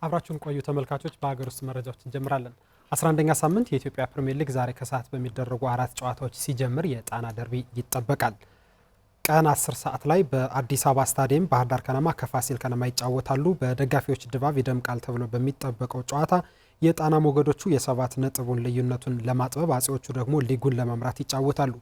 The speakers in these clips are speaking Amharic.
አብራችሁን ቆዩ ተመልካቾች። በሀገር ውስጥ መረጃዎች እንጀምራለን። 11ኛ ሳምንት የኢትዮጵያ ፕሪሚየር ሊግ ዛሬ ከሰዓት በሚደረጉ 4 ጨዋታዎች ሲጀምር የጣና ደርቢ ይጠበቃል። ቀን 10 ሰዓት ላይ በአዲስ አበባ ስታዲየም ባህር ዳር ከነማ ከፋሲል ከነማ ይጫወታሉ። በደጋፊዎች ድባብ ይደምቃል ተብሎ በሚጠበቀው ጨዋታ የጣና ሞገዶቹ የ7 ነጥቡን ልዩነቱን ለማጥበብ አጼዎቹ ደግሞ ሊጉን ለመምራት ይጫወታሉ።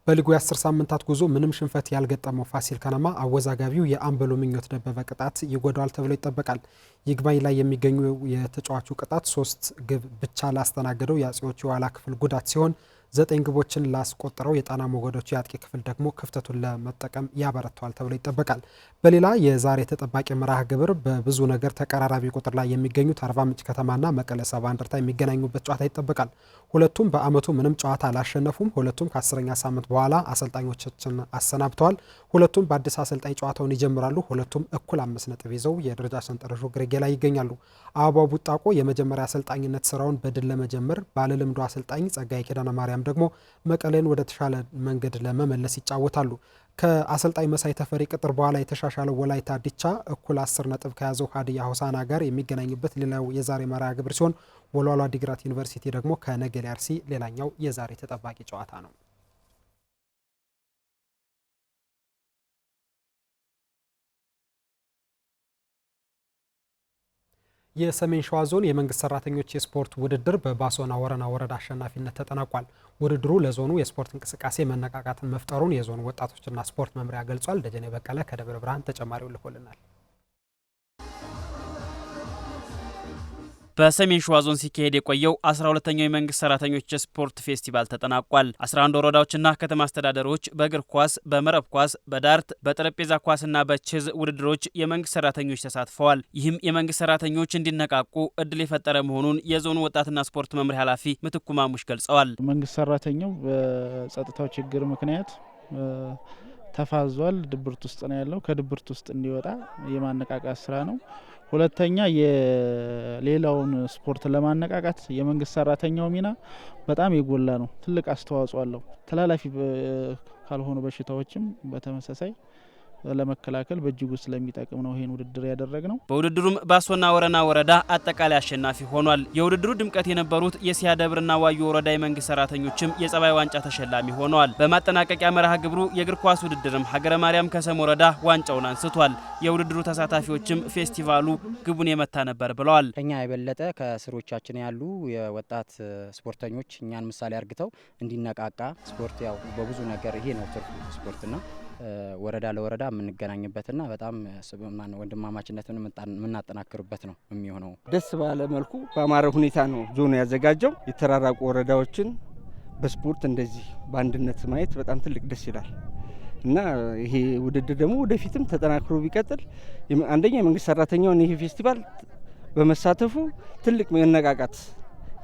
በሊጉ የ10 ሳምንታት ጉዞ ምንም ሽንፈት ያልገጠመው ፋሲል ከነማ አወዛጋቢው የአምበሉ ምኞት ደበበ ቅጣት ይጎዳዋል ተብሎ ይጠበቃል። ይግባኝ ላይ የሚገኙ የተጫዋቹ ቅጣት 3 ግብ ብቻ ላስተናገደው የአጼዎቹ የኋላ ክፍል ጉዳት ሲሆን 9 ግቦችን ላስቆጠረው የጣና ሞገዶቹ የአጥቂ ክፍል ደግሞ ክፍተቱን ለመጠቀም ያበረታዋል ተብሎ ይጠበቃል። በሌላ የዛሬ ተጠባቂ መርሃ ግብር በብዙ ነገር ተቀራራቢ ቁጥር ላይ የሚገኙት አርባ ምንጭ ከተማና መቀለ ሰባ እንደርታ የሚገናኙበት ጨዋታ ይጠበቃል። ሁለቱም በአመቱ ምንም ጨዋታ አላሸነፉም። ሁለቱም ከ10ኛ ሳምንት በኋላ አሰልጣኞችን አሰናብተዋል። ሁለቱም በአዲስ አሰልጣኝ ጨዋታውን ይጀምራሉ። ሁለቱም እኩል 5 ነጥብ ይዘው የደረጃ ሰንጠረዡ ግርጌ ላይ ይገኛሉ። አበባው ቡጣቆ የመጀመሪያ አሰልጣኝነት ስራውን በድል ለመጀመር፣ ባለልምዱ አሰልጣኝ ጸጋይ ኪዳነ ማርያም ደግሞ መቀሌን ወደ ተሻለ መንገድ ለመመለስ ይጫወታሉ። ከአሰልጣኝ መሳይ ተፈሪ ቅጥር በኋላ የተሻሻለው ወላይታ ዲቻ እኩል 10 ነጥብ ከያዘው ሀዲያ ሆሳና ጋር የሚገናኝበት ሌላው የዛሬ መርሃ ግብር ሲሆን ወልዋሎ ዓዲግራት ዩኒቨርሲቲ ደግሞ ከነገሌ አርሲ ሌላኛው የዛሬ ተጠባቂ ጨዋታ ነው። የሰሜን ሸዋ ዞን የመንግስት ሰራተኞች የስፖርት ውድድር በባሶና ወረና ወረዳ አሸናፊነት ተጠናቋል። ውድድሩ ለዞኑ የስፖርት እንቅስቃሴ መነቃቃትን መፍጠሩን የዞኑ ወጣቶችና ስፖርት መምሪያ ገልጿል። ደጀኔ በቀለ ከደብረ ብርሃን ተጨማሪውን ልኮልናል። በሰሜን ሸዋ ዞን ሲካሄድ የቆየው 12ኛው የመንግስት ሰራተኞች የስፖርት ፌስቲቫል ተጠናቋል። 11 ወረዳዎችና ከተማ አስተዳደሮች በእግር ኳስ፣ በመረብ ኳስ፣ በዳርት፣ በጠረጴዛ ኳስና በቼዝ ውድድሮች የመንግስት ሰራተኞች ተሳትፈዋል። ይህም የመንግስት ሰራተኞች እንዲነቃቁ እድል የፈጠረ መሆኑን የዞኑ ወጣትና ስፖርት መምሪያ ኃላፊ ምትኩ ማሙሽ ገልጸዋል። መንግስት ሰራተኛው በጸጥታው ችግር ምክንያት ተፋዟል። ድብርት ውስጥ ነው ያለው። ከድብርት ውስጥ እንዲወጣ የማነቃቃት ስራ ነው። ሁለተኛ የሌላውን ስፖርት ለማነቃቃት የመንግስት ሰራተኛው ሚና በጣም የጎላ ነው። ትልቅ አስተዋጽኦ አለው። ተላላፊ ካልሆኑ በሽታዎችም በተመሳሳይ ለመከላከል በእጅጉ ስለሚጠቅም ነው ይሄን ውድድር ያደረግነው። በውድድሩም ባሶና ወረና ወረዳ አጠቃላይ አሸናፊ ሆኗል። የውድድሩ ድምቀት የነበሩት የሲያ ደብርና ዋዩ ወረዳ የመንግስት ሰራተኞችም የጸባይ ዋንጫ ተሸላሚ ሆነዋል። በማጠናቀቂያ መርሃ ግብሩ የእግር ኳስ ውድድርም ሀገረ ማርያም ከሰም ወረዳ ዋንጫውን አንስቷል። የውድድሩ ተሳታፊዎችም ፌስቲቫሉ ግቡን የመታ ነበር ብለዋል። ከኛ የበለጠ ከስሮቻችን ያሉ የወጣት ስፖርተኞች እኛን ምሳሌ አርግተው እንዲነቃቃ ስፖርት ያው በብዙ ነገር ይሄ ነው ትርፉ ስፖርትና ወረዳ ለወረዳ የምንገናኝበትና በጣም ወንድማማችነትን የምናጠናክርበት ነው የሚሆነው። ደስ ባለ መልኩ በአማረ ሁኔታ ነው ዞኑ ያዘጋጀው። የተራራቁ ወረዳዎችን በስፖርት እንደዚህ በአንድነት ማየት በጣም ትልቅ ደስ ይላል እና ይሄ ውድድር ደግሞ ወደፊትም ተጠናክሮ ቢቀጥል አንደኛ የመንግስት ሰራተኛውን ይሄ ፌስቲቫል በመሳተፉ ትልቅ መነቃቃት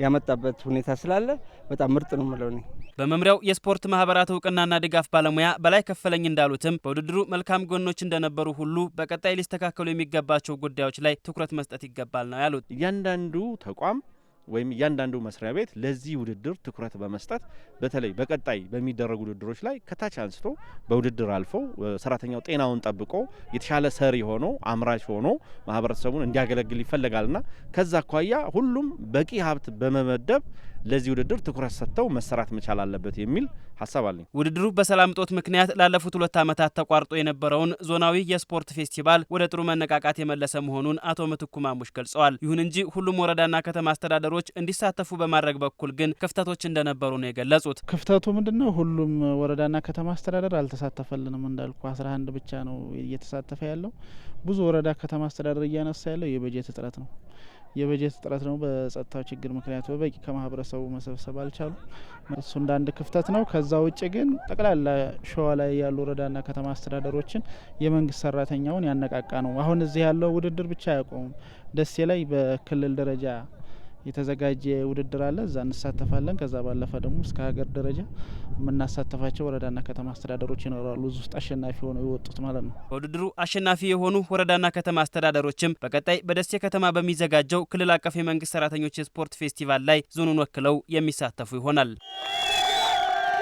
ያመጣበት ሁኔታ ስላለ በጣም ምርጥ ነው ማለት ነው። በመምሪያው የስፖርት ማህበራት እውቅናና ድጋፍ ባለሙያ በላይ ከፈለኝ እንዳሉትም በውድድሩ መልካም ጎኖች እንደነበሩ ሁሉ በቀጣይ ሊስተካከሉ የሚገባቸው ጉዳዮች ላይ ትኩረት መስጠት ይገባል ነው ያሉት። እያንዳንዱ ተቋም ወይም እያንዳንዱ መስሪያ ቤት ለዚህ ውድድር ትኩረት በመስጠት በተለይ በቀጣይ በሚደረጉ ውድድሮች ላይ ከታች አንስቶ በውድድር አልፈው ሰራተኛው ጤናውን ጠብቆ የተሻለ ሰሪ ሆኖ አምራች ሆኖ ማህበረሰቡን እንዲያገለግል ይፈልጋልና ከዛ አኳያ ሁሉም በቂ ሀብት በመመደብ ለዚህ ውድድር ትኩረት ሰጥተው መሰራት መቻል አለበት የሚል ሀሳብ አለኝ። ውድድሩ በሰላም እጦት ምክንያት ላለፉት 2 ዓመታት ተቋርጦ የነበረውን ዞናዊ የስፖርት ፌስቲቫል ወደ ጥሩ መነቃቃት የመለሰ መሆኑን አቶ ምትኩ ማሙሽ ገልጸዋል። ይሁን እንጂ ሁሉም ወረዳና ከተማ አስተዳደሮች እንዲሳተፉ በማድረግ በኩል ግን ክፍተቶች እንደነበሩ ነው የገለጹት። ክፍተቱ ምንድነው? ሁሉም ወረዳና ከተማ አስተዳደር አልተሳተፈልንም። እንዳልኩ 11 ብቻ ነው እየተሳተፈ ያለው። ብዙ ወረዳ ከተማ አስተዳደር እያነሳ ያለው የበጀት እጥረት ነው። የበጀት እጥረት ነው። በጸጥታው ችግር ምክንያት በበቂ ከማህበረሰቡ መሰብሰብ አልቻሉ። እሱ እንዳንድ ክፍተት ነው። ከዛ ውጭ ግን ጠቅላላ ሸዋ ላይ ያሉ ወረዳና ከተማ አስተዳደሮችን የመንግስት ሰራተኛውን ያነቃቃ ነው። አሁን እዚህ ያለው ውድድር ብቻ አያቆሙም። ደሴ ላይ በክልል ደረጃ የተዘጋጀ ውድድር አለ። እዛ እንሳተፋለን። ከዛ ባለፈ ደግሞ እስከ ሀገር ደረጃ የምናሳተፋቸው ወረዳና ከተማ አስተዳደሮች ይኖራሉ። እዚህ ውስጥ አሸናፊ ሆነው የወጡት ማለት ነው። በውድድሩ አሸናፊ የሆኑ ወረዳና ከተማ አስተዳደሮችም በቀጣይ በደሴ ከተማ በሚዘጋጀው ክልል አቀፍ የመንግስት ሰራተኞች የስፖርት ፌስቲቫል ላይ ዞኑን ወክለው የሚሳተፉ ይሆናል።